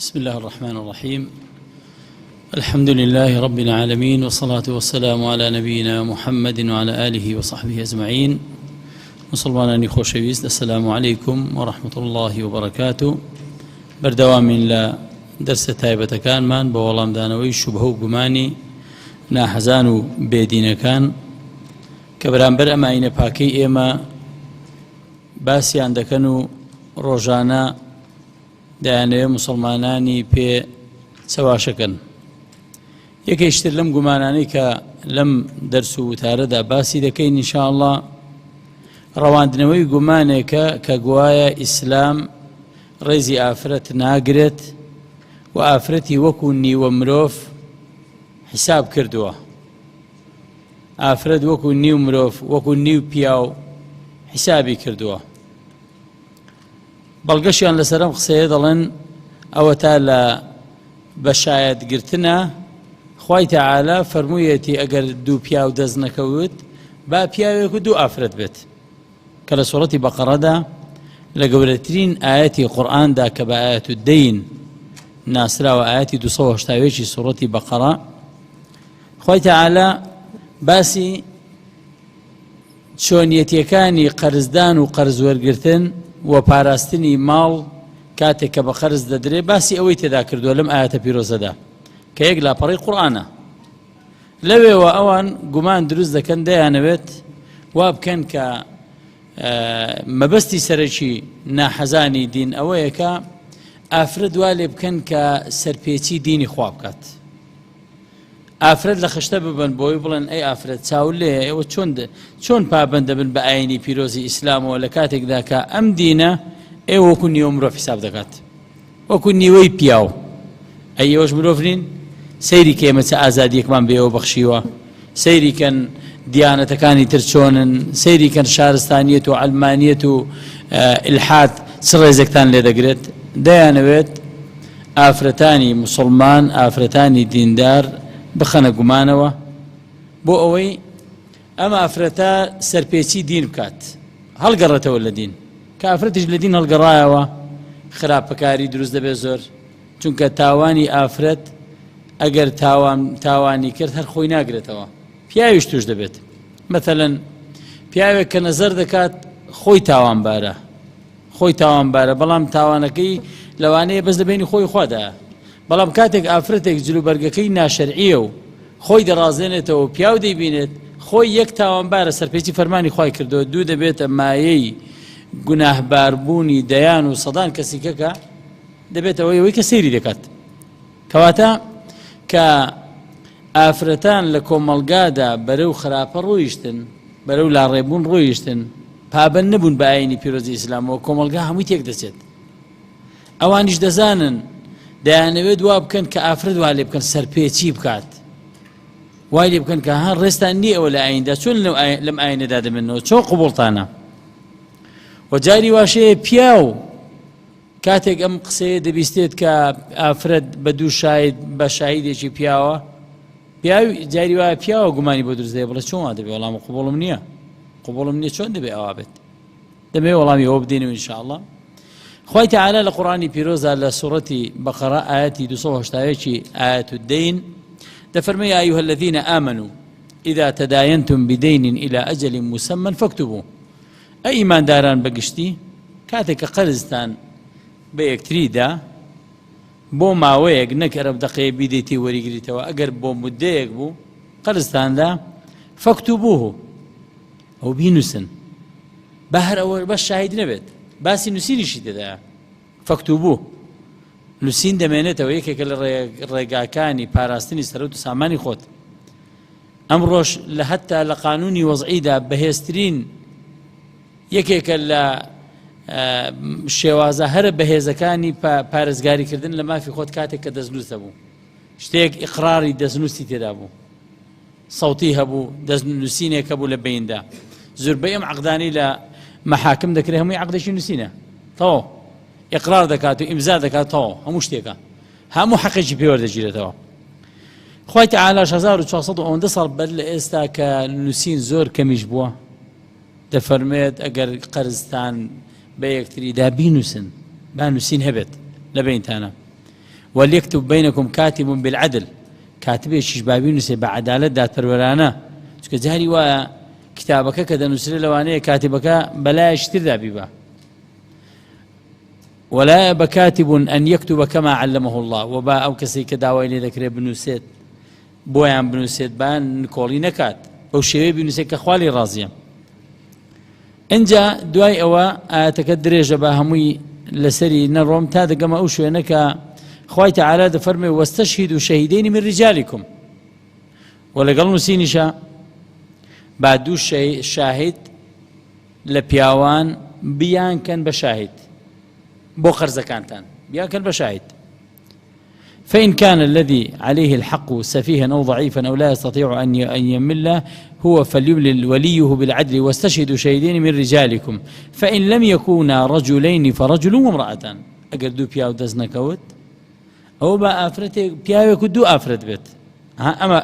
بسم الله الرحمن الرحيم. الحمد لله رب العالمين، والصلاة والسلام على نبينا محمد وعلى آله وصحبه أجمعين. مسلمانانی خۆشەویست، السلام عليكم ورحمة الله وبركاته. بەردەوامین لە دەرسە تایبەتەکانمان بە وەڵامدانەوەی شوبهە و گومانی ناحەزان و بێدینەکان کە بەرامبەر ئەم ئاینە پاکەی ئێمە باسییان دەکەن و ڕۆژانە دەیانەوێت مسلمانانی پێ چەواشەکەن. یەکێشتر لەم گومانانەی کە لەم دەرس و وتارەدا باسی دەکەین ئینشاءالله ڕەواندنەوەی گومانێکە کە گوایە ئیسلام ڕێزی ئافرەت ناگرێت و ئافرەتی وەکو نیوە مرۆڤ حساب کردووە. ئافرەت وەکو نیو مرۆڤ، وەکو نیو پیاو حسابی کردووە. بەڵگەشیان لەسەرم قسەیە دەڵێن ئەوە تا لە بەشایەتگرتنە خوای تەعالا فەرموویەتی ئەگەر دوو پیاو دەست نەکەوت با پیاوێک و دوو ئافرەت بێت، کە لە سوڕەتی بەقەڕەدا لە گەورەترین ئاەتی قورئاندا کە بە ئاەتو دەین ناسراوە، ئاەتی 280 سوڕەتی بەقەڕە، خوای تەعالا باسی چۆنیەتیەکانی قەرزدان و قەرزوەرگرتن و پاراستنی ماڵ کاتێک کە بە قەرز دەدرێ باسی ئەوەی تێدا کردووە لەم ئاەتە پیرۆزەدا کە یەک لاپەڕەی قورئانە. لەوێوە ئەوان گومان دروست دەکەن دەیانەوێت وا بکەن کە مەبەستی سەرەکی ناحەزانی دین ئەوەیە کە ئافرەت وا لێ بکەن کە سەرپێچی دینی خوا بکات. ئافرەت لە خشتە ببن بۆی بڵێن ئەی ئافرەت چاو لێ ئێوە چۆن پابەند دەبن بە ئاینی پیرۆزی ئیسلامەوە لە کاتێکدا کە ئەم دینە ئێوە وەکو نیوە مرۆڤ حساب دەکات، وەکو نیوەی پیاو. ئەی ئێوەش مرۆڤ نین؟ سەیری کە ئێمە چە ئازادیەکمان بێەوە بەخشیوە، سەیریکەن دیانەتەکانی تر چۆنن، سەیریکەن شارستانیەت و عەلمانیەت و ئیلحاد چ ڕێزێکتان لێ دەگرێت. دەیانەوێت ئافرەتانی موسڵمان، ئافرەتانی دیندار بخەنە گومانەوە بۆ ئەوەی ئەم ئافرەتە سەرپێچی دین بکات، هەڵگەڕێتەوە لە دین. کە ئافرەتیش لە دین هەڵگەڕایەوە خراپەکاری دروست دەبێت زۆر، چونکە تاوانی ئافرەت ئەگەر تاوانی کرد هەر خۆی ناگرێتەوە، پیاویش توش دەبێت. مەثەلەن پیاوێک کە نەزەر دەکات خۆی تاوانبارە، بەڵام تاوانەکەی لەوانەیە بەس لەبینی خۆی خوادایە. بەڵام کاتێک ئافرەتێک جلوبەرگەکەی ناشەرعیە و خۆی دەڕازێنێتەوە و پیاو دەیبینێت خۆی یەک تاوانبارە سەرپێچی فەرمانی خوای کردەوە، دوو دەبێتە مایەی گوناهباربوونی دەیان و سەدان کەسیکەکە دەبێتەوە ئەوەی کە سەیری دەکات. کەواتە کە ئافرەتان لە کۆمەڵگادا بەرەو خراپە ڕۆیشتن، بەرەو لاڕێبوون ڕۆیشتن، پابەند نەبوون بە ئاینی پیرۆزی ئیسلامەوە، کۆمەڵگا هەمووی تێک دەچێت. ئەوانیش دەزانن دەیانەوێت وا بکەن کە ئافرەت وا لێ بکەن سەرپێچی بکات، وای لێ بکەن کە هەر ڕێستان نییە ئەوە لە ئایندا، چۆن لەم ئاینەدا دەمێنەوە، چۆن قوبوڵتانە. و جاری واشەیە پیاو کاتێک ئەم قسەیە دەبیستێت کە ئافرەت بە دوو شاید بە شاهیدێکی پیاوە، پیاوی جاری وایە پیاوە گومانی بۆ دروست دەیە، بڵێ چۆن وا دەبێ وەڵام قوبوڵم نییە، چۆن دەبێ ئەوا بێت؟ دەبێ وەڵامی ئەوە بدەینەوە ئینشاءالله. خوای تەعالا لە قورئانی پیرۆزە لە سوڕەتی بەقەڕە ئاەتی 280 ئاەتو دەین دەفەرمێ یا ئەیها الذین آمنوا إذا تداینتم بدین إلى أجل مسمى فاكتبوه. ئەی ئیمانداران بەگشتی کاتێک کە قەرزتان بە یەکتریدا بۆ ماوەیەک نەک ئەرە دەقەیە بیدەیتی وەریگریتەوە، ئەگەر بۆ مودەیەک بوو قەرزتاندا فاكتبوه، ئەو بینووسن، بە هەر ئەوە بەس شاهید نەبێت، باسی نووسینیشی دەدایە. فاكتبوه نووسین دەمێنێتەوە یەکێکە لە ڕێگاکانی پاراستنی سەرەوت و سامانی خۆت. ئەمڕۆژ لە هەتا لە قانونی وەزعیدا بەهێزترین یەکێکە لە شێوازە هەرە بەهێزەکانی پارێزگاریکردن لە مافی خۆت کاتێک کە دەستنووسە بوو، شتێک ئیقراری دەستنووسی تێدا بوو، سەوتی هەبوو، دەستنووسینێک هەبوو لە بەیندا. زۆربەی ئەم عەقدانەی لە مەحاکم دەکرێت هەمووی عەقدێکی نووسینە، تەواو ئیقرار دەکات و ئیمزا دەکات، تەواو هەموو شتێکە، هەموو حەقێکی پێوەردەگیرێتەوە. خوای تەعالاش 1400 ساڵ بەر لە ئێستا کە نووسین زۆر کەمیش بووە دەفەرمێت ئەگەر قەرزتان بە یەکتریدا بینووسن، با نووسین هەبێت لە بینتانە. وليكتب بينكم كاتب بالعدل كاتبێکیش بابی نووسێ بە عەدالەت دادپەروەرانە چونکە جاری وایە کتابەکە کە دەنووسرێ لەوانەیە کاتبەکە بەلایەکی تردا بیبە ولا يأبى كاتب أن يكتب كما علمه الله وبا أو كسي كداوي لي ذكر بنوسيت بويان بنوسيت بان نكولي نكات أو شيء بنوسيت كخوالي راضية إنجا دواي أوا أتكدر جبا همي لسري نروم تاد كما أوشو إنك خوي تعالى دفرمي واستشهدوا شهيدين من رجالكم ولا قالوا سينشا بعدو شاهد لبياوان بيان كان بشاهد بو خرزكانتان بيان كان بشاهد فإن كان الذي عليه الحق سفيها أو ضعيفا أو لا يستطيع أن يمل هو فليملل وليه بالعدل واستشهدوا شهيدين من رجالكم فإن لم يكونا رجلين فرجل وامرأتان أقر دو بياو دزنكوت أو با أفرتي بياو يكون دو أفرت بيت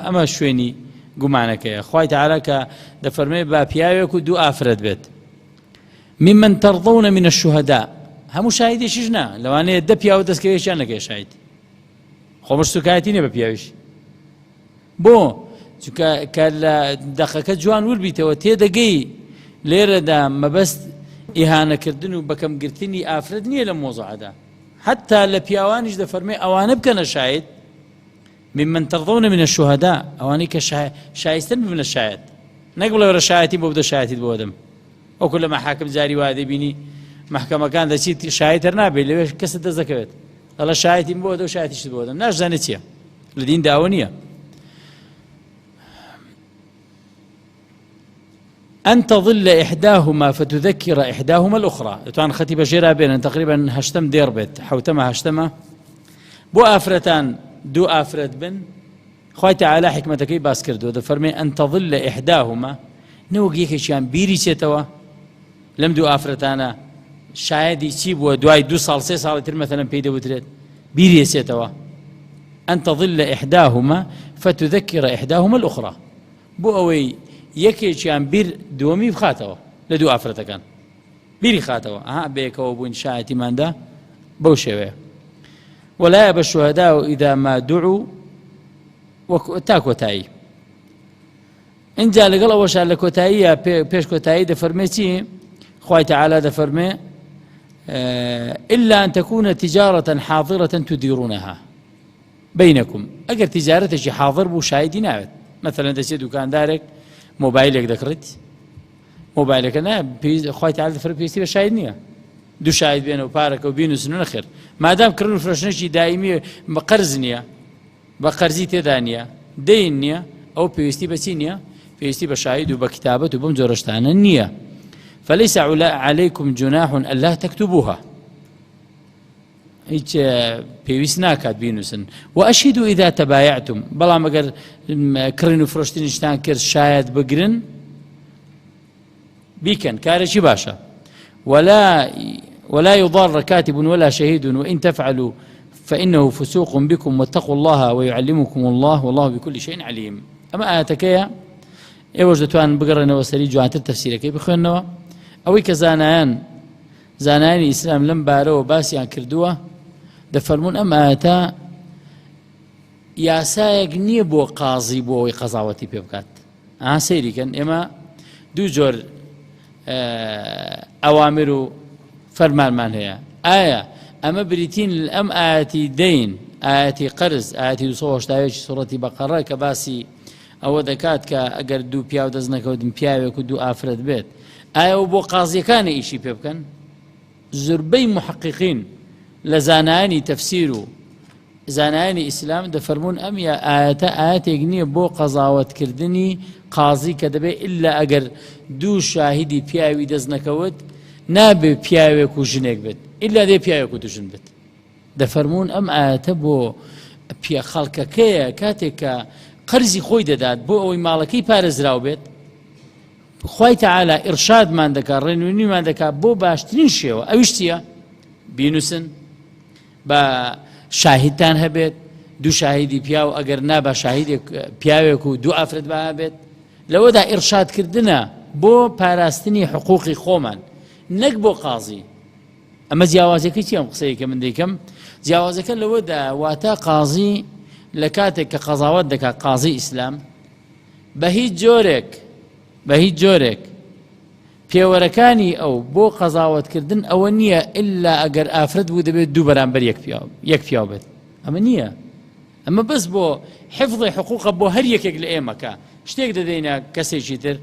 أما شويني قمعنك يا أخوي تعالى دفرمي با بياو يكون دو أفرت بيت ممن ترضون من الشهداء همو شاهدي شجنا لو أنا دبيا ودسكيش أنا كي شاهد خمس سكايتيني ببياوش بو كلا دقيقة جوان ولبيته وتيدقي ليرة دا ما بس إهانة كردنو بكم قرتني أفردني للموضوع هذا حتى لبياوانيش دا فرمي أوان بكنا شاهد ممن ترضون من الشهداء أواني كشاهستن من الشاهد نقبل ورا شاهدين بودا شاهدين بودم وكل ما حاكم جاري وادي بيني محكمة كان ذا شيء شاهد رنابي ليش كسر ذكرت الله شاهد بوده وشاهد يشد بوده ناش زانتيه الدين داونيه أن تظل إحداهما فتذكر إحداهما الأخرى توان ختي بجيرا بين تقريبا هشتم دير بيت حوتما هشتما بو أفرتان دو أفرت بن خوي تعالى حكمتك باس كردو ده فرمي أن تظل إحداهما نوقيك شيان بيري سيتوا لم دو أفرتانا شاهدي تجيب ودواي دو صال سي صال تر مثلا بيدا وتريد بيري سيتوا أن تظل إحداهما فتذكر إحداهما الأخرى بو أوي يكي كان بير دومي بخاتوا لدو أفرتا كان بيري خاتوا بيك وبوين شاهدي من ده بوشوي ولا يأبى الشهداء إذا ما دعوا تاكوتاي إن جاء لقل أول شيء لكوتاي بيش كوتاي دفرميتي خوي تعالى دفرمي إلا أن تكون تجارة حاضرة تديرونها بينكم أجر تجارة شي حاضر بو شاهدي نابت مثلا دسي دكان دارك موبايلك ذكرت موبايلك أنا خوي تعالى دفرمي بيستي بشاهد نية دو شاهد بينه وبارك وبينه سنون أخر ما دام كرنو فرشنشي دائمي بقرز نية بقرزي تدانية دين نية أو بيستي بسينية بيستي بشاهد وبكتابة وبمزورشتان النية فليس عليكم جناح ألا تكتبوها هيك بيوسنا كاتبينوسن وأشهدوا إذا تبايعتم بلا ما قال كرنو فرشتين شتان كر شاهد بقرن بيكن كارشي باشا ولا يضار كاتب ولا شهيد وإن تفعلوا فإنه فسوق بكم واتقوا الله ويعلمكم الله والله بكل شيء عليم أما آتكيا وجدتوان بقرنا وسري جوانت التفسير كيف بخوانوا أوي كزانان زاناني إسلام لم بارو باسيان كردوه دفرمون أم آتا ياسايق نية بو قاضي بو قضاوتي بيبكات سيري كان إما دو جور أوامر فرمان من هي آية أما بريتين الأم آتي دين آتي قرز آتي صوش دايش سورة بقرة كباسي أو ذكات كأجر دو بياو دزنك ودم بياو كدو آفرد بيت آية وبو قاضي كان إيشي بيبكن زربي محققين لزاناني تفسيرو زاناني إسلام دفرمون أم يا آيات يقني بو قضاوة كردني قاضي كدبي إلا أجر دو شاهدي بياوي دزنكوت نابي بياوي كوجنك بيت إلا دي بياوي كوجن بيت دفرمون أم آيات بو بيا خلق كيا كاتك قرزي خوي داد بو أوي مالكي بارزراو بيت خوي تعالى إرشاد ما عندك رينوني ما عندك بو باشترين شيء أوشتيا بينوسن با شاهدتان هبت دو شاهدي بياو أجر نابا شاهدي بياوكو دو أفرد بها بيت لو دا إرشاد كردنا بو باراستني حقوقي خومن نك بو قاضي ئەمە جیاوازەکەی چی ئەم قسەیە کە من دەیکەم جیاوازەکە لەوەدا واتە قازی لە کاتێک کە قەزاوەت دەکات قازی ئیسلام بە هیچ جۆرێک پێوەرەکانی ئەو بۆ قەزاوەتکردن ئەوە نییە ئللا ئەگەر ئافرەت بوو دەبێت دوو بەرامبەر یەک پیاو بێت ئەمە نییە ئەمە بەس بۆ حفظی حقوقە بۆ هەر یەکێک لە ئێمەکە شتێک دەدەینە کەسێکی تر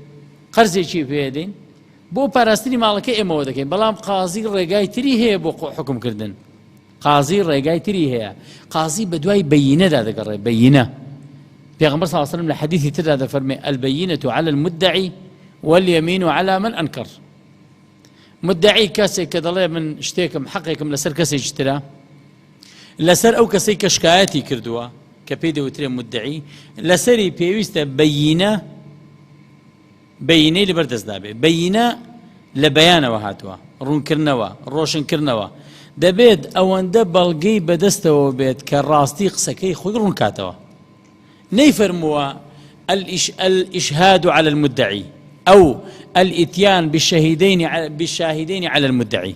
قەرزێکی پێدەین بۆ پاراستنی ماڵەکە ئێمەوە دەکەین بەڵام قازی ڕێگای تری هەیە بۆ حکمکردن قازی ڕێگای تری هەیە قازی بە دوای بەیینەدا دەگەڕێ بەیینە پێغەمبەر صلی الله علیه و سلم لە حەدیثی تردا دەفەرمێ البەیینەة على المدعی واليمين على من أنكر مدعی کەسێک کە دەڵێ من شتێکم حەقێکم لەسەر کەسێکی ترە لەسەر ئەو کەسەی کە شکایەتی کردووە کە پێی دەوترێ مدعی لەسەری پێویستە بەیینەی لەبەردەستدا بێ بەیینە لە بەیانەوە هاتووە ڕوونکردنەوە ڕۆشنکردنەوە دەبێت ئەوەندە بەڵگەی بەدەستەوە بێت کە ڕاستی قسەکەی خۆی ڕوونکاتەوە نەیفەرمووە الإشهاد على المدعي أو الإتيان بالشاهدين على المدعي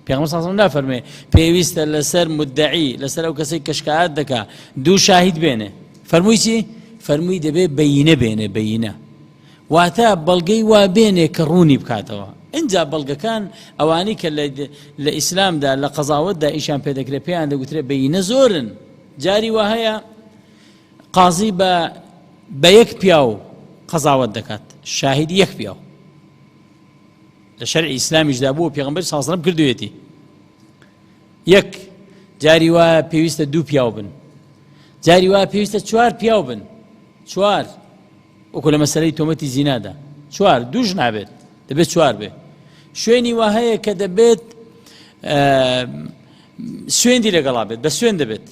پیغمبر صلی الله علیه و سلم فرمه پێویستە لەسەر مدعی لەسەر ئەو کەسەی کە شکایەت دەکا دوو شاهید بێنێ فەرمووی چی فەرمووی دەبێ بەیینە بێنێ بەیینە واتە بەڵگەی وا بێنێ کە ڕوونی بکاتەوە اینجا بەڵگەکان ئەوانەی کە لە ئیسلامدا لە قەزاوەتدا ئیشان پێدەکرێت پێیان دەگوترێت بەیینە زۆرن جاری وا هەیە قازی بە یەک پیاو قەزاوەت دەکات شاهیدی یەک پیاو لە شەرعی ئیسلامیشدا بوو پێغەمبەر صلی الله علیه و سلم کردوویەتی یەک جاری وایە پێویستە دوو پیاو بن جاری وایە پێویستە چوار پیاو بن چوار وەکو لە مەسەلەی تۆمەتی زینادا چوار دووش نابێت دەبێت چوار بێ شوێنی وا هەیە کە دەبێت سوێندی لەگەڵا بێت بە سوێن دەبێت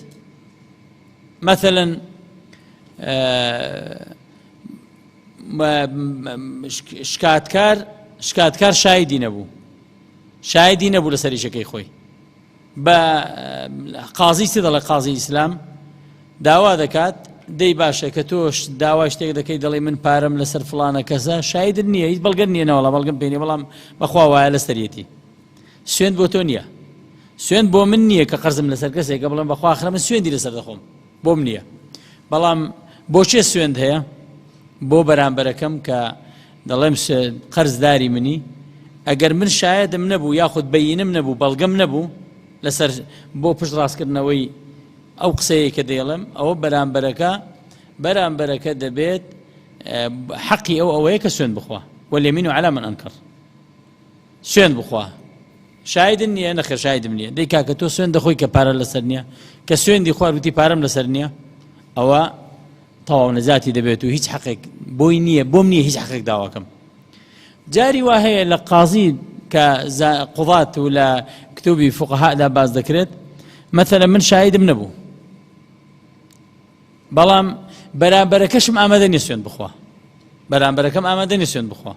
مەثەڵەن شکاتکار شایدی نەبوو لەسەر ئیشەکەی خۆی بە قازی چ دەڵێ قازی ئیسلام داوا دەکات دەی باشە کە تۆش داوای شتێک دەکەی دەڵێ من پارەم لەسەر فڵانە کەسە شایدت نییە هیچ بەڵگەت نییە نەوەڵا بەڵگەم پێ نییە بەڵام بەخوا وایە لەسەرەتی سوێند بۆ تۆ نییە سوێند بۆ من نییە کە قەرزم لەسەر کەسێکە بڵێم بەخوا ئاخرە من سوێندی لەسەر دەخۆم بۆم نییە بەڵام بۆچێ سوێند هەیە بۆ بەرامبەرەکەم کە دەڵێم قەرزداری منی ئەگەر من شایەدم نەبوو یاخود بەیینم نەبوو بەڵگەم نەبوو لەسەر بۆ پشت ڕاستکردنەوەی ئەو قسەیە کە دەیڵم ئەوە بەرامبەرەکە دەبێت حەقی ئەوەیە کە سوێند بخوا واليمين على من أنكر سوێند بخوا شایدن نییە نەخێر شایدم نییە دەی کاکە تۆ سوێن دەخۆی کە پارە لەسەر نییە کە سوێندی خوار وتی پارەم لەسەر نییە ئەوە تەواو نەجاتی دەبێت و هیچ حەقێک بۆی نییە بۆم نییە هیچ حەقێک داواکەم جاری وا هەیە لە قازی کە قوضات و لە کتوبی فقهاءدا باز دەکرێت مەثەلا من شایدم نەبوو بەڵام بەرامبەرەکەشم ئامادە نییە سوێند بخوا بەرامبەرەکەم ئامادە نییە سوێند بخوا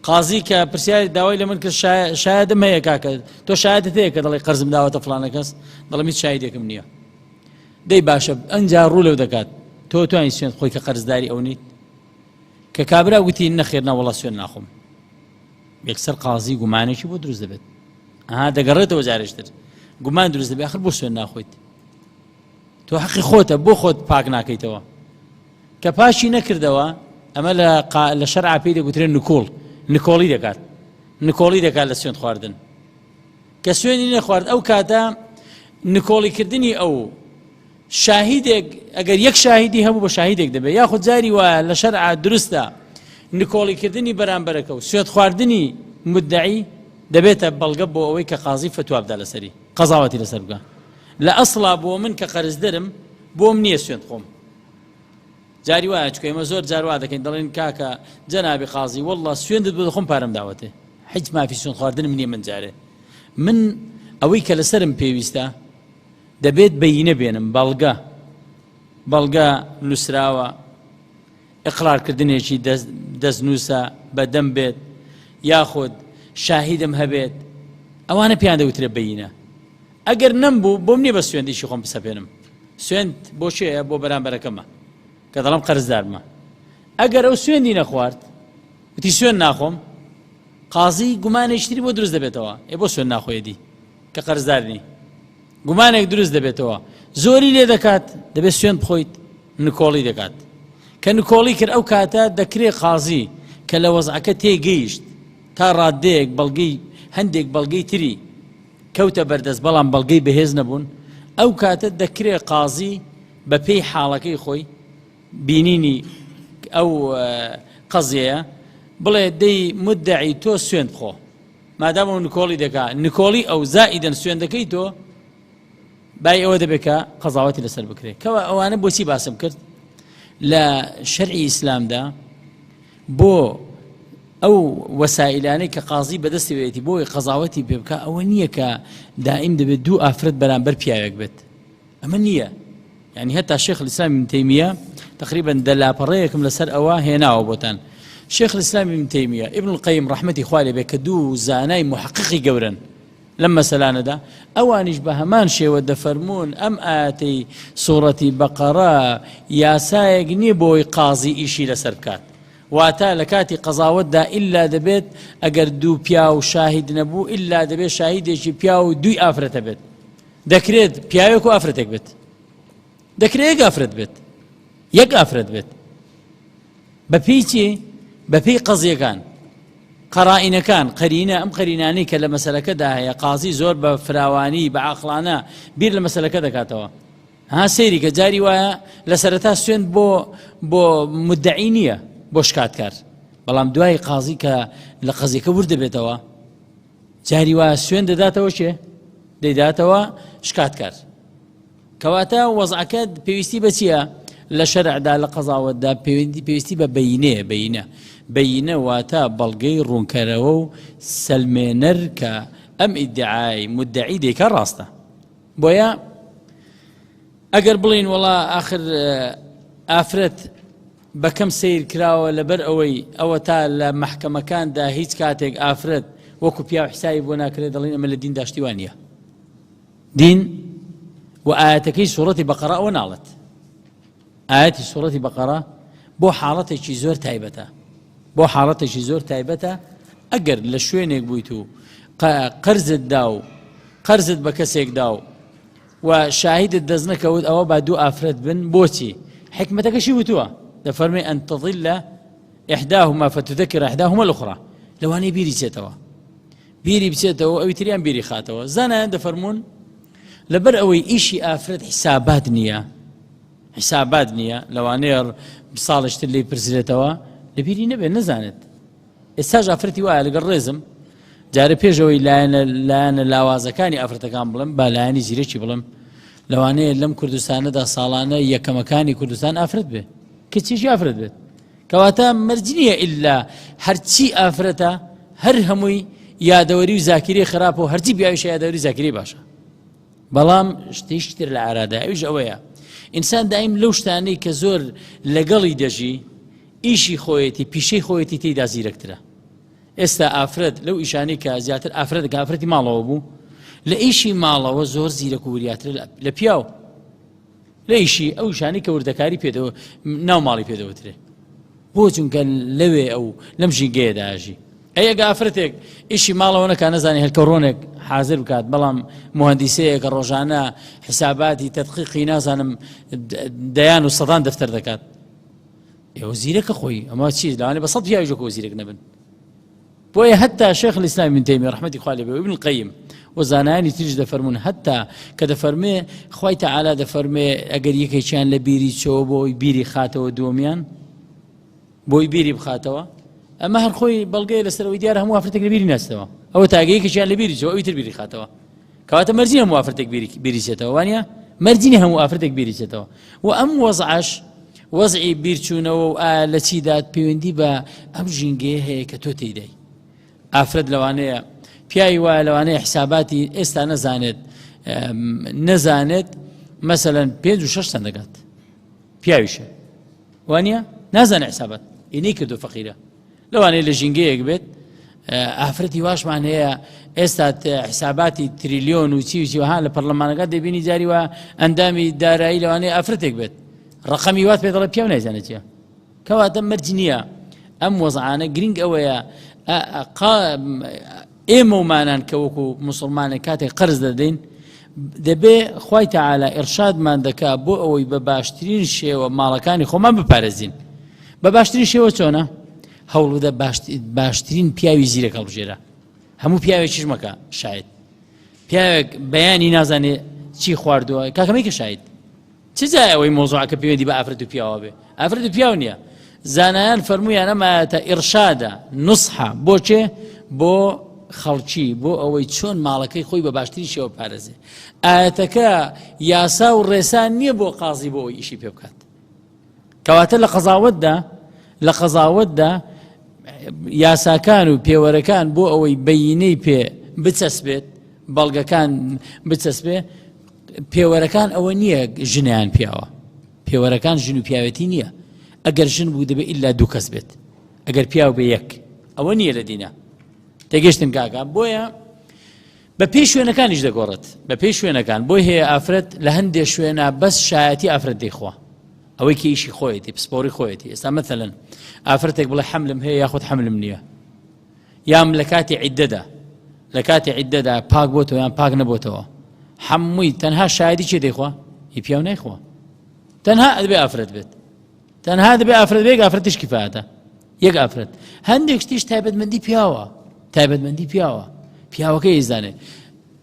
قازی کە پرسیاری داوای لە من کرد شایدم هەیە کاکە تۆ شایدت هەیە کە دەڵێ قەرزم داوەتە فڵانە کەس دەڵێم هیچ شایدێکم نییە دەی باشە ئەنجا ڕوو لەو دەکات تۆ توانی سوێند خۆی کە قەرزداری ئەو نیت کە کابرا وتی نەخێر نەوەڵا سوێند ناخۆم یەکسەر قازی گومانێکی بۆ دروست دەبێت دەگەڕێتەوە جارێشتر گومان دروست دەبێت آخر بۆ سوێند ناخۆیت تۆ حەقی خۆتە بۆ خۆت پاک ناکەیتەوە کە پاشی نەکردەوە ئەمە لە شەرعا پێی دەگوترێت نکۆڵی دەکات لە سوێند خواردن کە سوێنی نەخوارد ئەو کاتە نکۆڵیکردنی ئەو شاهیدێک ئەگەر یەک شاهیدی هەبوو بە شاهیدێک دەبێت یاخود جاری وایە لە شەرعا دروستە نکۆڵیکردنی بەرامبەرەکە و سوێند خواردنی مدعی دەبێتە بەڵگە بۆ ئەوەی کە قازی فتوا بدا لەسەری قەزاوەتی لەسەر بکە لە ئەسڵا بۆ من کە قەرزدەرم بۆم نییە سوێند خۆم جاری وایە چکە ئێمە زۆر جار وا دەکەین دەڵێن کاکە جەنابی قازی وەڵڵا سوێندت بۆ دەخۆم پارەم داوەتێ هیچ مافی سوێند خواردنم نییە من جارێ من ئەوەی کە لەسرم پێویستە دەبێت بەیینە بێنم بەڵگە نووسراوە ئقرارکردنێکی دەستنووسە بەدەم بێت یاخود شاهیدم هەبێت ئەوانە پێیان دەوترێت بەیینە ئەگەر نەمبوو بۆم نییە بە سوێندیشی خۆم بسەپێنم سوێند بۆ شێیە بۆ بەرامبەرەکەمە کە دەڵام قەرزدارمە ئەگەر ئەو سوێندی نەخوارد وتی سوێند ناخۆم قازی گومانێکی تری بۆ دروست دەبێتەوە بۆ سوێند ناخۆیەدی کە قەرزدارنی گومانێک دروست دەبێتەوە زۆری لێ دەکات دەبێت سوێن بخۆیت نکۆڵی دەکات کە نکۆڵی کرد ئەو کاتە دەکرێت قازی کە لە وەزعەکە تێگەیشت تا ڕادەیەک بەڵگەی هەندێک بەڵگەی تری کەوتە بەردەست بەڵام بەڵگەی بەهێز نەبوون ئەو کاتە دەکرێت قازی بە پێی حاڵەکەی خۆی بینینی ئەو قەزیەیە بڵێ دەی مدعی تۆ سوێن بخۆ مادام ئەو نکۆڵی دەکات نکۆڵی ئەو زائیدەن سوێن دەکەی تۆ بای ئەوە دەبێت کە قەزاوەتی لەسەر بکرێت کەوە ئەوانە بۆچی باسم کرد لە شەرعی ئیسلامدا بۆ ئەو وەسائلانەی کە قازی بەدەستێتی بۆی قەزاوەتی پێ بکە ئەوە نییە کە دائیم دەبێت دوو ئافرەت بەرامبەر پیاوێک بێت ئەمە نییە يعني هەتا شێخ الإسلام ابن تەیمیە تقریبا دەلاپەڕەیەکم لەسەر ئەوە هێناوە بۆتان شێخ الإسلام ابن تەیمیە ابن القەیم ڕەحمەتی خوا لێبێ کە دوو زانای محققی گەورن لەم مەسەلانەدا ئەوانیش بە هەمان شێوە دەفەرمون ئەم ئاەتەی سوورەتی بەقەرە یاسایەک نییە بۆی قازی ئیشی لەسەر بکات واتە لە کاتی قەزاوەتدا ئیلا دەبێت ئەگەر دوو پیا و شاهید نەبوو ئیلا دەبێت شاهیدێکی پیا و دوی ئافرەتە بێت دەکرێت پیاوێک و ئافرەتێک بێت دەکرێت یەک ئافرەت بێت یەک ئافرەت بێت بەپێی چی بەپێی قەزیەکان قەرائینەکان قەرینە ئەم قەرینانەی کە لە مەسەلەکەدا هەیە قازی زۆر بە فراوانی بە عەقڵانە بیر لە مەسەلەکە دەکاتەوە ها سەیری کە جاری وایە لە سەرەتا سوێن بۆ مدعی نییە بۆ شکاتکار بەڵام دوای قازی کە لە قەزیەکە وردەبێتەوە جاری وایە سوێن دەداتەوە چێ دەیداتەوە شکاتکار کەواتە وەزعەکە پێویستی بە چییە لە شەرعدا لە قەزاوەتدا پێویستی بە بەینە واتە بەڵگەی ڕوونکەرەوە و سەلمێنەر کە ئەم ئیدعای مدعی دەیکە ڕاستە بۆیە ئەگەر بڵین وەڵا ئاخر ئافرەت بەکەم سیر کراوە لەبەر ئەوەی ئەوە تا لە مەحکەمەکاندا هیچ کاتێک ئافرەت وەکو پیا و حسابی بۆ ناکرێت دەڵێن ئەمە لە دین داشتیوانیە دین و ئاەتەکەی سوورەتی بەقەرە ئەوە ناڵێت ئاەتی سوورەتی بەقەرە بۆ حاڵەتێکی زۆر تایبەتە بۆ حاڵەتێکی زۆر تایبەتە ئەگەر لە شوێنێک بوویت و قەرزت دا و قەرزت بە کەسێک دا و شاهیدت دەست نەکەوت ئەوە با دوو ئافرەت بن بۆچی حکمەتەکەشی وتووە دەفەرمێ ئەن تەضیل إحداهما فتذكر إحداهما الأخرى لەوانەیە بیری بچێتەوە ئەوی تریان بیری خاتەوە زانایان دەفەرمون لەبەر ئەوەی ئیشی ئافرەت حسابات نییە لەوانەیە ساڵشتر لێی پرسرێتەوە لەبیری نەبێت نەزانێت ئێستاش ئافرەتی وایە لەگەڵ ڕێزم جارە پێشەوەی لایەنە لاوازەکانی ئافرەتەکان بڵم با لایەنی زیرەکی بڵم لەوانەیە لەم کوردستانەدا ساڵانە یەکەمەکانی کوردستان ئافرەت بێ کچیشی ئافرەت بێت کەواتە مەرج نییە ئیلا هەرچی ئافرەتە هەر هەمووی یادەوەری و زاکیری خراپە و هەرچی بیاویشە یادەوەری زاکیری باشە بەڵام شتێکی تر لە عارادا ئەویش ئەوەیە ئینسان دائیم لەو شتانەی کە زۆر لەگەڵی دەژی ئیشی خۆیەتی پیشەی خۆیەتی تێیدا زیرەکترە ئێستا ئافرەت لەو ئیشانەی کە زیاتر ئافرەتێک ئافرەتی ماڵەوە بوو لە ئیشی ماڵەوە زۆر زیرەک و وریاتر لە پیاو لە ئیشی ئەو شانەی کە وردەکاری پێدەوە ناو ماڵی پێدەوترێ بۆ چونکە لەوێ ئەو لەم ژینگەیەدا ئاژی ئەگە ئافرەتێک ئیشی ماڵەوە نەکا نەزانێ هەلکەڕۆنێک حاضر بکات بەڵام مهندسەیەکە ڕۆژانە حساباتی تەدقیقی نازانم دەیان و سەدان دەفتەر دەکات ئێوە زیرەکە خۆی ئەمە چی لەوانێ بە سەد پیاویژەکەوە زیرەک نەبن بۆیە هەتا شێخ الإسلام ابن تەیمیە ڕەحمەتی خوا لێبێ و ابن القەیم و زانایانی تریش دەفەرمون هەتا کە دەفەرمێ خوای تەعالا دەفەرمێ ئەگەر یەکێکیان لە بیری چۆ بۆی بیری خاتەوە دووەمیان بۆی بیری بخاتەوە ئەمە هەر خۆی بەڵگەیە لەسەرەوەی دیارە هەموو ئافرەتێک لە بیری ناستەوە ئەوە تاگەیەکیان لە بیری چۆ ئەوی تر بیری خاتەوە کەواتە مەرجی هەموو ئافرەتێک بیری چێتەوە وانە مەرجینی هەموو ئافرەتێک بیری چێتەوە و ئەم وەزعەش وەزعی بیرچوونەوە و لە چیدات پەیوەندی بە ئەم ژینگەیە هەیە کە تۆ تێیدای ئافرەت لەوانەیە پیاوی وایە لەوانەیە حساباتی ئێستا نەزانێت مەسەلەن 5 و 6 چەند دەکات پیاویشە وانە نازانێت حسابات ئینەی کردو فەقیرە لەوانەیە لە ژینگەیەک بێت ئافرەتی واشمان هەیە ئێستا حساباتی تریلیۆن و چی وها لە پەرلەمانەکە دەبینی جاری وە ئەندامی دارایی لەوانەیە ئافرەتێک بێت ڕقەمی وات پێ دەڵێ پیاو نایزانێت چییە کەواتە مەرج نییە ئەم وەزعانە گرنگ ئەوەیە ئێمە ومانان کە وەکو مسلمانێک کاتێک قەرز دەدەین دەبێ خوای تەعالا ئێرشادمان دەکا بۆ ئەوەی بە باشترین شێوە ماڵەکانی خۆمان بپارێزین. بە باشترین شێوە چۆنە؟ هەوڵ بدە باشترین پیاوی زیرەک هەڵبژێرە. هەموو پیاوێکیش مەکە شاید. پیاوێک بەیانی نازانێ چی خواردووە کاکەمەی کە شاید. چ جای ئەوەی مۆزوعەکە پەیوەندی بە ئافرەت و پیاوە بێ؟ ئافرەت و پیاو نییە. زانایان فەرموویان ئەمایەتە ئیرشادە نوسحە بۆ چێ؟ بۆ خەڵکی بۆ ئەوەی چۆن ماڵەکەی خۆی بە باشترین شێوە پارێزێ. ئاەتەکە یاسا و ڕێسان نییە بۆ قازی بۆ ئەوەی ئیشی پێ بکات. کەواتە لە قەزاوەتدا یاساکان و پێوەرەکان بۆ ئەوەی بەیینەی پێ بچەسبێت بەڵگەکان بچەسبێ پێوەرەکان ئەوە نییە ژنیان پیاوە. پێوەرەکان ژن و پیاوەتی نییە. ئەگەر ژن بوو دەبێت ئیلا دوو کەس بێت. ئەگەر پیاو بە یەک ئەوە نییە لە دینە. تێگەشتن کاکە بۆیە بە پێی شوێنەکانیش دەگۆڕێت. بە پێی شوێنەکان بۆی هەیە ئافرەت لە هەندێک شوێنە بەس شایەتی ئافرەت دەیخوا ئەوەی کە ئیشی خۆیەتی پسپۆری خۆیەتی. ئێستا مەثەلەن ئافرەتێک بڵێ حەملم هەیە یاخود حەملم نییە یام لە کاتی عیددەدا پاک بۆتەوە یان پاک نەبۆتەوە هەمووی تەنها شایەتی چێ دەیخوا؟ هی پیاو نایخوا. تەنها دەبێ ئافرەت بێت. تەنها دەبێ ئافرەت بێت. ئافرەتیش کیفایەتە یەک ئافرەت. هەندێک شتیش تایبەتمەندی پیاوە. پیاوەکەی ئەیزانێ.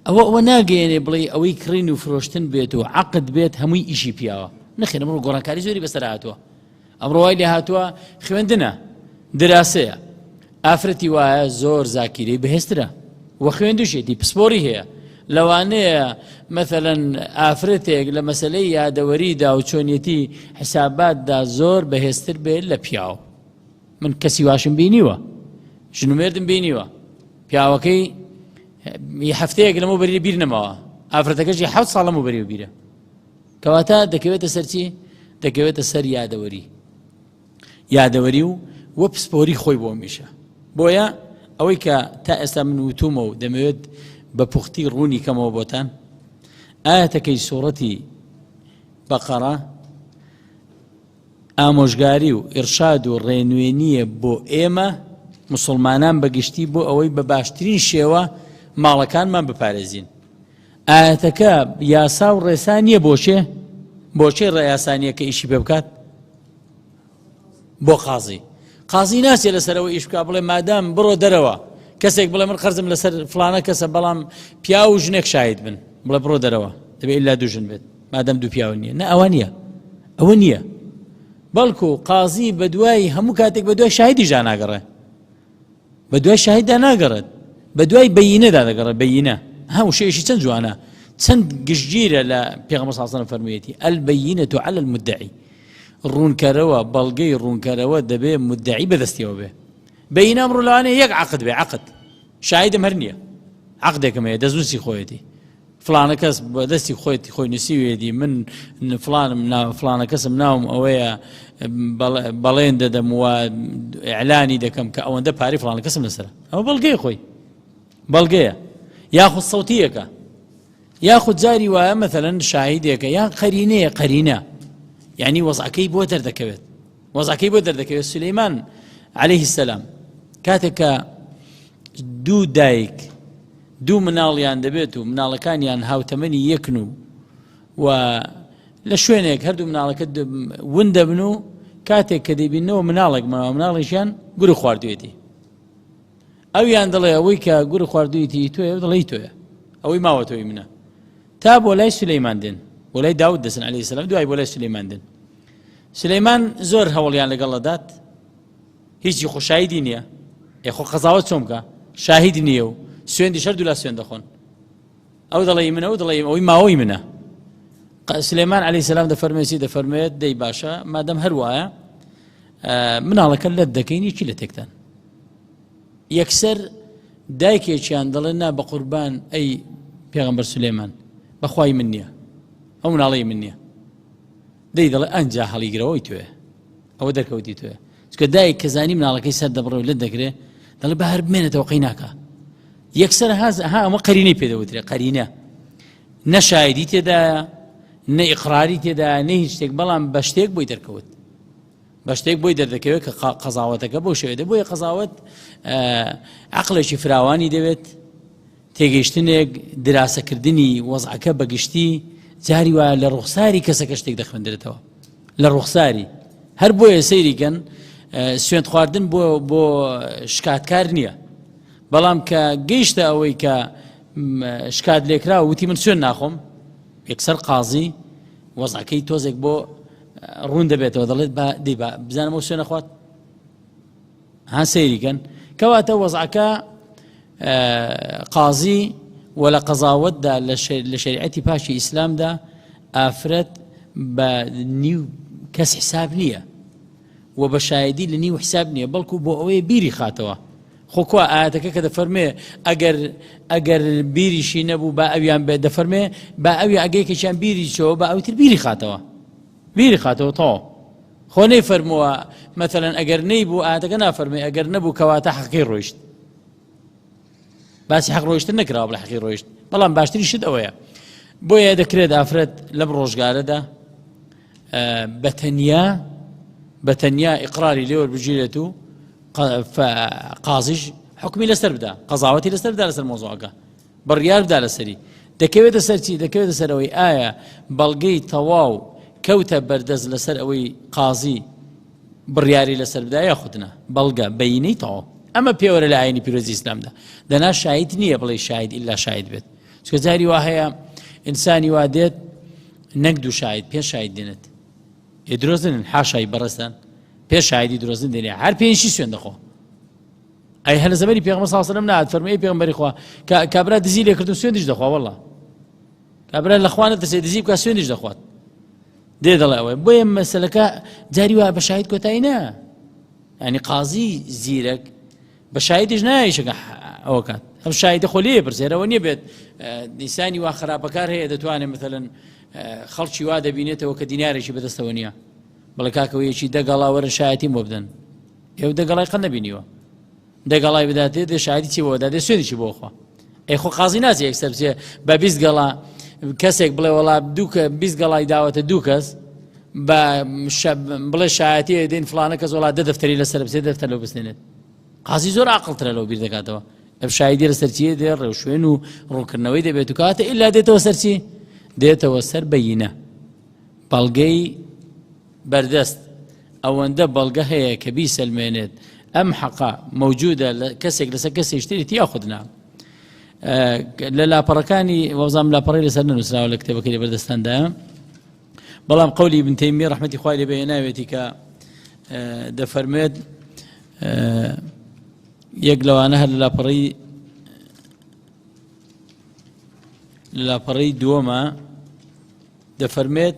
ئەوە ناگەیەنێ بڵێ ئەوەی کڕین و فرۆشتن بێت و عەقد بێت هەمووی ئیشی پیاوە. نەخێن ئەمڕۆ گۆڕانکاری زۆری بەسەر هاتووە. ئەمڕۆ وای لێ هاتووە خوێندنە دراسەیە. ئافرەتی وایە زۆر زاکیرەی بەهێزترە وە خوێندوشێتی پسپۆری هەیە. لەوانەیە مەثەلەن ئافرەتێک لە مەسەلەی یادەوەریدا و چۆنیەتی حساباتدا زۆر بەهێزتر بێت لە پیاو. من کەسی واشم بینیوە ژن و مێردم بینیوە پیاوەکەی هەفتەیەک لەمە بەری بیر نەماوە ئافرەتەکەشی 7 ساڵ لەمە بەری و بیرە. کەواتە دەکەوێتە سەر چی؟ دەکەوێتە سەر یادەوەری و وە پسپۆری خۆی بۆ میشە. بۆیە ئەوەی کە تا ئێستا من وتومە و دەمەوێت بە پوختی ڕوونی کەمەوە بۆتان ئاەتەکەی سوورەتی بەقەرە ئامۆژگاری و ئیرشاد و ڕێنوێنیە بۆ ئێمە مسلمانان بەگشتی بۆ ئەوەی بە باشترین شێوە ماڵەکانمان بپارێزین. ئاەتەکە یاسا و ڕێسان نییە بۆ چێ ڕێیاسانیە کە ئیشی پێ بکات؟ بۆ قازی ناسێ لەسەرەوە ئیش بکات بڵێ مادام بڕۆ دەرەوە کەسێک بڵێ من خەرزم لەسەر فلانە کەسە بەڵام پیا و ژنێک شاید بن بڵێ بڕۆ دەرەوە دەبێت ئیلا دوو ژن بێت مادام دوو پیاوە نییە. نە ئەوە نییە. بەڵکو قازی بە دوای هەموو کاتێک بە دوای شاهیدی ژا ناگەڕێ. بە دوای شاهیددا ناگەڕێت. بە دوای بەیینەدا دەگەڕێت. بەیینە هەموو شێشی چەند جوانە چەند گشتگیرە لە پێغەمبەر صلی الله علیه و سلم فەرموویەتی البەیینەةو علی المدعی. ڕوونکەرەوە بەڵگەی ڕوونکەرەوە دەبێ مدعی بەدەستیەوە بێ. بەیینە ئەمڕۆ لەوانەیە یەک عەقد بێ عەقد شاهیدم هەر نییە عەقدێکم هەیە دەستنووسی خۆیەتی فلانە کەس بە دەستی خۆی نووسیوێتی من فلانە کەسم ناوم ئەوەیە بەڵێن دەدەم و ئیعلانی دەکەم کە ئەوەندە پارەی فلانە کەسم لەسەرە. ئەوە بەڵگەی خۆی بەڵگەیە یاخود سەوتیەکە یاخود جاری وایە مەثەلەن شاهیدێکە یان قەرینە یعنی وەزعەکەی بۆ دەردەکەوێت. سولەیمان عەلەیهی السەلام کاتێک کە دوو دایک دوو مناڵیان دەبێت و مناڵەکانیان هاوتەمەنی یەکن و لە شوێنێک هەردوو مناڵەکە ون دەبن و کاتێک کە دەیبینەوە مناڵێکیان گورە خواردوێتی ئەویان دەڵێ ئەوەی کە گورە خواردوویەتی تۆیە دەڵێی تۆیە ئەوەی ماوە تۆی منە تا بۆ لای سولەیمان دێن بۆ لای داود دەچن عەلەیهی السەلام دوای بۆ لای سولەیمان دێن. سولەیمان زۆر هەوڵیان لەگەڵ دەدات هیچی خۆشاییدی نییە خۆ قەزاوەت چۆن بکە شاهیدی نییە و سوێندی شەر دوو لا سوێن دەخۆن ئەو دەڵێ منە و دەڵێ ئەوەی ماوەی منە. سولەیمان عەلەیهی السەلام دەفەرمێت دەی باشە مادەم هەر وایە مناڵەکە لەت دەکەینی چی لە تێکتان یەکسەر دایکێکیان دەڵێن نا بە قوربان ئەی پێغەمبەر سولەیمان بەخوای من نییە ئەو مناڵەی من نییە دەی دەڵێ ئەنجا هەڵیگرەوەی توێ ئەوە دەرکەوتی توێ چکە دایک کە زانی مناڵەکەی سەر دەبڕێ و لێت دەگرێ دەڵێ بە هەر بمێنێتەوە قەی ناکە. یەکسەر ئەمە قەرینەی پێدەوترێ قەرینە نە شایدی تێدایە نە ئیقراری تێدایە نە هیچ شتێک بەڵام بە شتێک بۆی دەرکەوت بە شتێک بۆی دەردەکەوێت کە قەزاوەتەکە بۆ شێوێت بۆیە قەزاوەت عەقڵێکی فراوانی دەوێت تێگەیشتنێک دراسەکردنی وەزعەکە بەگشتی جاری وایە لە ڕوخساری کەسەکە شتێک دەخوێندرێتەوە لە ڕوخساری هەر بۆیە سەیریکەن سوێند خواردن بۆ شکاتکار نییە بەڵام کە گەیشتە ئەوەی کە شکات لێکرا وتی من سوێن ناخۆم یەکسەر قازی وەزعەکەی تۆزێک بۆ ڕوون دەبێتەوە دەڵێت بزانەوە سوێنە خوات ها سەیریکەن کەواتە وەزعەکە قازی وە لە قەزاوەتدا لە شەریعەتی پاشی ئیسلامدا ئافرەت بە نیو کەس حساب نییە و بە شایدی لە نیو حساب نییە بەڵکو بۆ ئەوەیە بیری خاتەوە خۆکوە ئاەتەکە کە دەفەرمێ ئەگەر بیریشی نەبوو با ئەویان بێت دەفەرمێ با ئەوی ئەگەیکەشیان بیری چەوە با ئەوتر بیری خاتەوە تەواو خۆ نەیفەرمووە مەتەلەن ئەگەر نەیبوو ئاەتەکە نافەرمێ ئەگەر نەبوو کەواتە حەقی ڕۆیشت باسی حەق ڕۆیشتن نەکراوە بڵە حەقی ڕۆیشت بەڵام باشتری شت ئەوەیە بۆیە دەکرێت ئافرەت لەم ڕۆژگارەدا بەتەنیا ئیقراری لێوە بگیرێت و قازیش حکمی لەسەر بدا قەزاوەتی لەسەر بدا لەسەر مۆزوعەکە بڕیار بدا لەسەری دەکەوێتە سەر چی دەکەوێتە سەر ئەوەی ئایا بەڵگەی تەواو کەوتە بەردەست لەسەر ئەوەی قازی بڕیاری لەسەر بدا یاخودنا بەڵگە بەینەی تەواو ئەمە پێوەرە لە ئاینی پیرۆزی ئیسلامدا دەنا شاهید نییە بڵێ شاهید ئیلا شاهید بێت چکە جاری وا هەیە ئینسانی وا دێت نەک دوو شاهید پێش شاهید دێنێت درۆزنن حاشای بەڕستان پێش شاهیدی درۆزن دێنێ هەر پێنجی سوێن دەخۆ ئەی هەر لە زەمانی پێغەمبەر صلی الله علیه و سلم نات فەرمووی پێغەمبەری خوا کابرا دزی لێ کردو سوێندیش دەخوا وەڵڵا کابرا لە خوا نەترسێ دزی بکات سوێندیش دەخوات دێ دەڵێ ئەوەی بۆیە مەسەلەکە جاری وا بە شاهید کۆتایی نا یعنی قازی زیرەک بە شاهیدیش نایشەکە ئەوە کات ئەم شاهیدە خۆ لێ پرسێرەوە نییە بێت دیسانی وا خراپەکار هەیە دەتوانێت مثلەن خەڵکی وا دەبینێتەوە کە دینارێکی بەدەستەوە نییە بەڵێ کاکەوەیەکی دەگەڵا وەرە شایەتی بۆ بدەن ئێوە دەگەڵای قەت نەبینیوە دەگەڵای بداتێت دێ شایەتی چی بۆ دادێ سوێنیشی بۆ خوا ئەی خۆ قازی ناچێت یەکسەر بچێ بە 20 گەڵا کەسێک بڵێ وەڵا 20 گەڵای داوەتە دوو کەس بە بڵێ شایەتی دێن فڵانە کەس وەڵا دە دەفتەری لەسەر بچێت دەفتەر لەو بستێنێت قازی زۆر عاقڵترە لەو بیر دەکاتەوە ئەم شایدی لەسەر چیە دێ ڕێوشوێن و ڕوونکردنەوەی دەبێت و کاتە ئیلا دێتەوە سەر چی دێتەوە سەر بەینە بەڵگەی بەردەست ئەوەندە بەڵگە هەیە کە بیسەلمێنێت ئەم حەقا موجودە کەسێک لەسەر کەسێک شتێتی یاخودنا لە لاپەڕەکانی وەزام لاپەڕی لەسەر نەنووسراوە لە کتێبەکەی لە بەردەستاندایە بەڵام قەولی ابن تەیمیە ڕەحمەتی خوای لێ بێ ناوێتی کە دەفەرمێت یەک لەوانە هەر لە لاپەڕەی دووەمە دەفەرمێت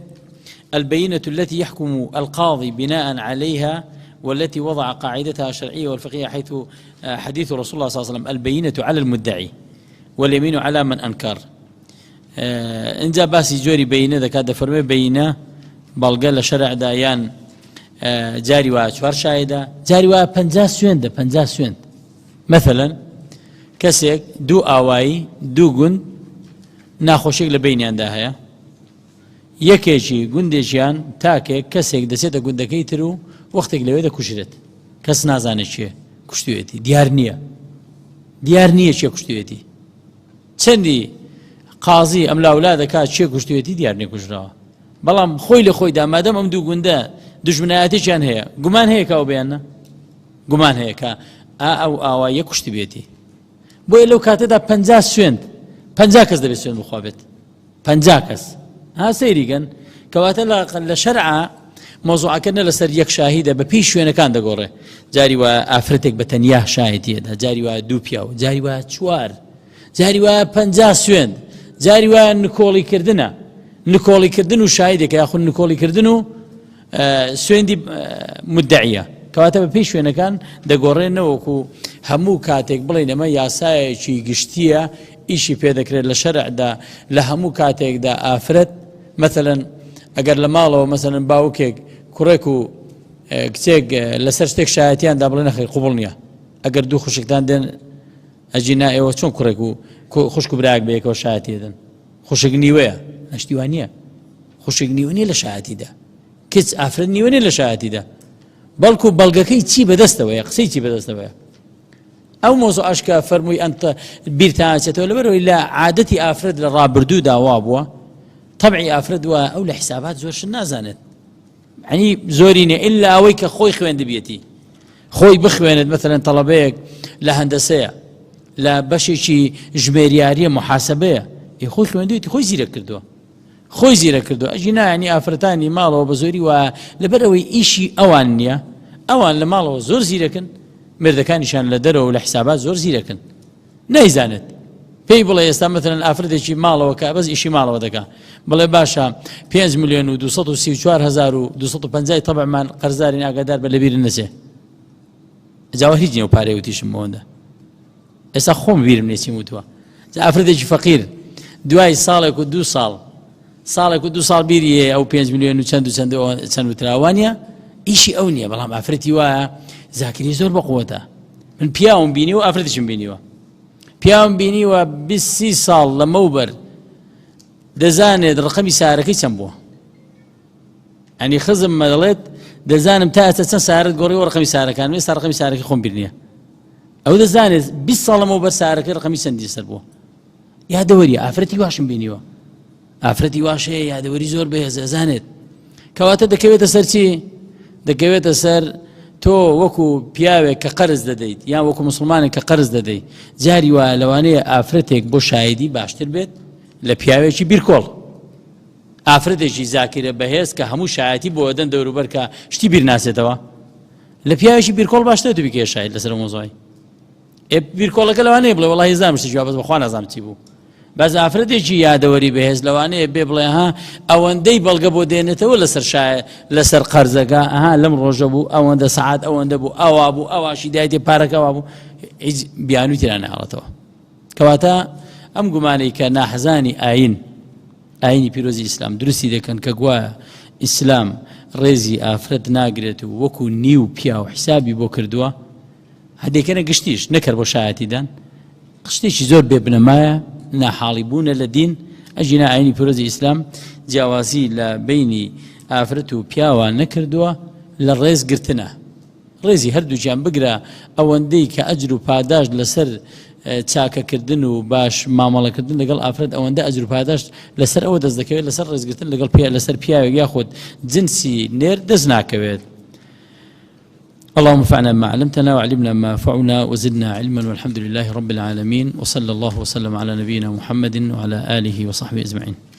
البينة التي يحكم القاضي بناء عليها والتي وضع قاعدتها الشرعية والفقهية حيث حديث رسول الله صلى الله عليه وسلم البينة على المدعي واليمين على من أنكر إنجا باسي جوري بينة ذا كاد فرمي بينة بلغة لشرع دايان جاري واشوار شاهدة جاري وابنجا سويند بنجا سويند مثلا كسيك دو آواي دو گوند ناخوشيك لبينيان دا هيا یەکێکی گوندێکیان تاکێک کەسێک دەچێتە گوندەکەی تر و وەختێک لەوێ دەکوژرێت کەس نازانێت چییە کوشتوێتی دیار نییە چیە کوشتوێتی چەندی قازی ئەم لاولا دەکات چیە کوشتوێتی دیار نییە کوژراوە بەڵام خۆی لە خۆی دامادەم ئەم دوو گوندە دژمنایەتێکیان هەیە گومان هەیە کە ئەو بەیانە گومان هەیە کە ئەو ئاوایە کوشتبێتی بۆیە لەو کاتەدا 50 کەس دەبێت سوێن بخوا بێت 50 کەس ها سەیریگەن کەواتە لە شەرعا مۆزوعەکە لەسەر یەک شاهیدە بە پێی شوێنەکان دەگۆڕێ جاری وایە ئافرەتێک بە تەنیا شایەتیەدا جاری وایە دوو پیاو جاری وایە 4 جاری وایە 50 سوێند جاری وایە نکۆڵیکردن و شایدێکە یاخود نکۆڵیکردن و سوێندی مدعیە کەواتە بە پێی شوێنەکان دەگۆڕێنەوەکو هەموو کاتێک بڵێن ئەمە یاسایەکی گشتیە ئیشی پێدەکرێت لە شەرعدا لە هەموو کاتێکدا ئافرەت مثلەن ئەگەر لە ماڵەوە مەسەلەن باوکێک کوڕێک و کچێک لەسەر شتێک شایەتیاندا بڵێ نەخێر قوبڵ نییە ئەگەر دوو خوشکتان دێن ئەجینا ئێوە چۆن کوڕێک و خوشک و براک بەیەکەوە شایەتی دەن خوشک نیوەیە نەشتیوان نییە خوشک نیوە نیە لە شایەتیدا کچ ئافرەت نیوە نیە لە شایەتیدا بەڵکو بەڵگەکەی چی بەدەستەوەیە قسەی چی بەدەستەوەیە ئەو مۆزوع ئەشکە فەرمووی ئەنتە بیرتان چێتەوە لەبەرەوەی لە عادەتی ئافرەت لە ڕابردوودا وا بووە طبعی ئافرەت وە ئەو لە حسابات زۆرشن نازانێت ینی زۆری نیە ئللا ئەوەی کە خۆی خوێندبێتی خۆی بخوێنێت مەثەڵەن تەڵەبەیەک لە هەندەسەیە لە بەشێکی ژمێریاریە محاسبەیە خۆی خوێندوێتی خۆی زیرە کردووە خۆی زیرە کردو ئەجی نایانی ئافرەتانی ماڵەوە بە زۆری وە لەبەرەوەی ئیشی ئەوان نییە ئەوان لە ماڵەوە زۆر زیرەکن مردەکانیشان لە دەرەوە لە حسابات زۆر زیرەکن نەیزانێت پێی بڵێ ئێستا مەثەڵەن ئافرەتێکی ماڵەوە کە بەس ئیشی ماڵەوە دەکا بڵێ باشە 5 ملیۆن و 234,250 طبعمان قەرزداری ئاگادار بە لەبیر نەچێ جاوە هیچ نیە و پارەی وتیشم بۆەوەندە ئێستا خۆم بیرم نێ چیم وتووە ئافرەتێکی فەقیر دوای ساڵێک و 2 ساڵ ساڵێک و 2 ساڵ بیریە ئەو 5 ملیۆن و چەند وتراوانە ئیشی ئەو نییە بەڵام ئافرەتی وایە زاکری زۆر بەقووەتە من پیاوم بینی و ئافرەتیشم بینیوە پیاوم بینیوە 20 ساڵ لەمەوبەر دەزانێت ڕقەمی سارەکەی چەند بووە ئەنی خزم مەدەڵێت دەزانم تا ئەستا چەند سارەت گۆڕیوە ڕقەمی سارەکان ئێستا ڕقەمی سارەکەی خۆم بیر نییە ئەو دەزانێت 20 ساڵ لەمەوبەر سارەکەی ڕقەمی چەندی سەر بووە یادەوەری ئافرەتی واشم بینیوە ئافرەتی واشەیە یادەوەری زۆر بەهێز ئەزانێت کەواتە دەکەوێتە سەر چی دەکەوێتە سەر تۆ وەکو پیاوێک کە قەرز دەدەیت یان وەکو مسلمانێک کە قەرز دەدەیت جاری وایە لەوانەیە ئافرەتێک بۆ شایدی باشتر بێت لە پیاوێکی بیرکۆڵ ئافرەتێکی زاکرە بەهێز کە هەموو شایەتی بۆ ئەدەن دەوروبەر کە شتی بیر ناسێتەوە لە پیاوێکی بیرکۆڵ باشتر تو بکێ شاید لەسەر مۆزۆی بیرکۆڵەکە لەوانەیە بڵێ وەڵی هێزانم شتێکی وا بەس بەخوا نازانم چی بوو بەس ئافرەتێکی یادەوەری بەهێز لەوانەیە بێ بڵێ ها ئەوەندەی بەڵگە بۆ دێنێتەوە لەسەر قەرزەکە ئەها لەم ڕۆژە بوو ئەوەندە سەعات ئەوەندە بوو ئەوا بوو ئەواشی دایتێ پارەکەوا بوو هیچ بیانووی تێران ناهڵێتەوە کەواتە ئەم گومانەی کە ناحەزانی ئاینی پیرۆزی ئیسلام درستی دەکەن کە گوایە ئیسلام ڕێزی ئافرەت ناگرێت و وەکو نیو پیا و حسابی بۆ کردووە هەدێکەنە گشتیش نەکرد بۆ شایەتیدان قشتێکی زۆر بێبنەمایە ناحاڵی بوونە لە دین ئەژینا ئاینی پیرۆزی ئیسلام جیاوازی لە بینی ئافرەت و پیاوان نەکردووە لە ڕێزگرتنە ڕێزی هەردووچیان بگرە ئەوەندەی کە ئەجر و پاداش لەسەر چاکەکردن و باش مامەڵەکردن لەگەڵ ئافرەت ئەوەندە ئەجر و پاداش لەسەر ئەوە دەست دەکەوێت لەسەر ڕێزگرتن لەسەر پیاوێک یاخۆت جنسی نێر دەست ناکەوێت اللهم انفعنا بما علمتنا وعلمنا ما ينفعنا وزدنا علما والحمد لله رب العالمين وصلى الله وسلم على نبينا محمد وعلى آله وصحبه أجمعين